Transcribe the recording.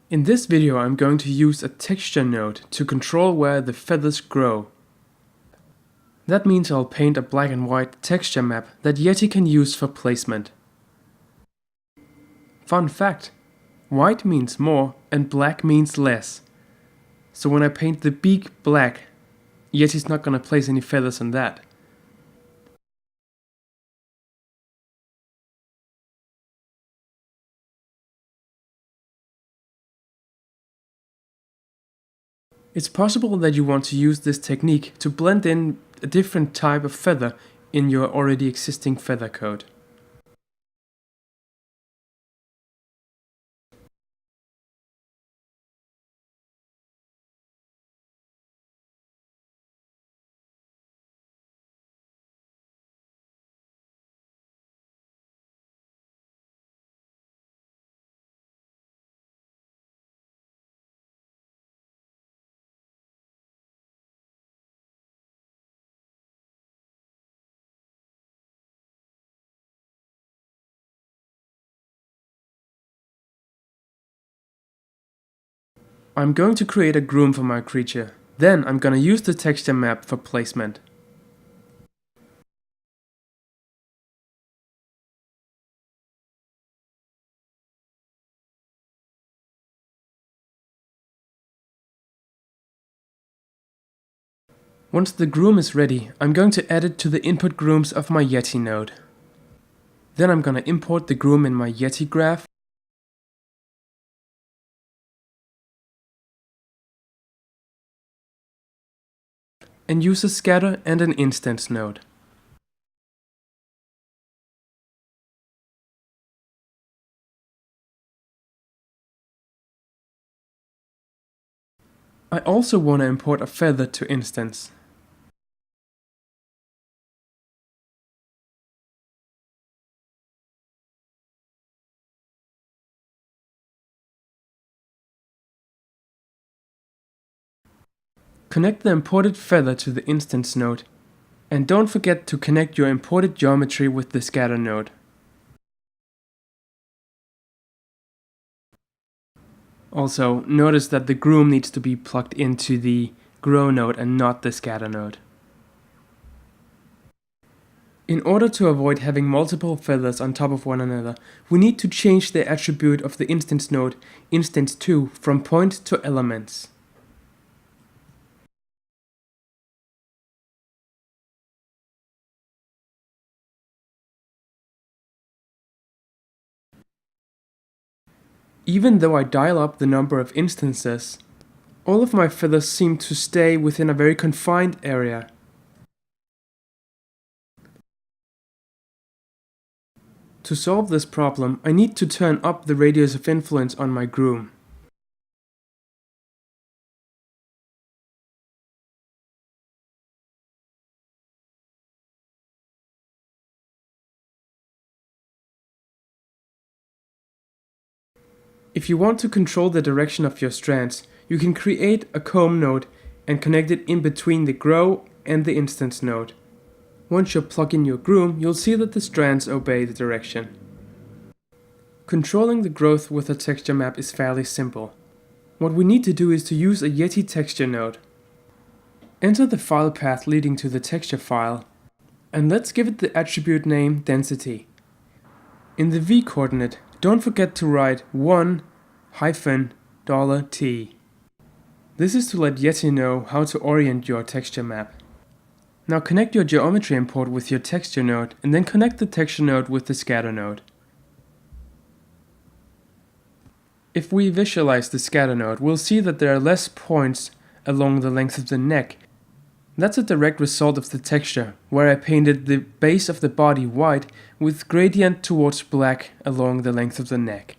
In this video I'm going to use a texture node to control where the feathers grow. That means I'll paint a black and white texture map that Yeti can use for placement. Fun fact: white means more and black means less. So when I paint the beak black, Yeti's not gonna place any feathers on that. It's possible that you want to use this technique to blend in a different type of feather in your already existing feather code. I'm going to create a groom for my creature. Then I'm gonna use the texture map for placement. Once the groom is ready, I'm going to add it to the input grooms of my Yeti node. Then I'm gonna import the groom in my Yeti graph. And use a scatter and an instance node. I also want to import a feather to instance. Connect the imported feather to the instance node, and don't forget to connect your imported geometry with the scatter node. Also, notice that the groom needs to be plugged into the grow node and not the scatter node. In order to avoid having multiple feathers on top of one another, we need to change the attribute of the instance node, instance2, from point to elements. Even though I dial up the number of instances, all of my feathers seem to stay within a very confined area. To solve this problem, I need to turn up the radius of influence on my groom. If you want to control the direction of your strands, you can create a comb node and connect it in between the grow and the instance node. Once you plug in your groom, you'll see that the strands obey the direction. Controlling the growth with a texture map is fairly simple. What we need to do is to use a Yeti texture node. Enter the file path leading to the texture file, and let's give it the attribute name density. In the V coordinate, don't forget to write 1-$T. This is to let Yeti know how to orient your texture map. Now connect your geometry import with your texture node, and then connect the texture node with the scatter node. If we visualize the scatter node, we'll see that there are less points along the length of the neck. That's a direct result of the texture, where I painted the base of the body white with gradient towards black along the length of the neck.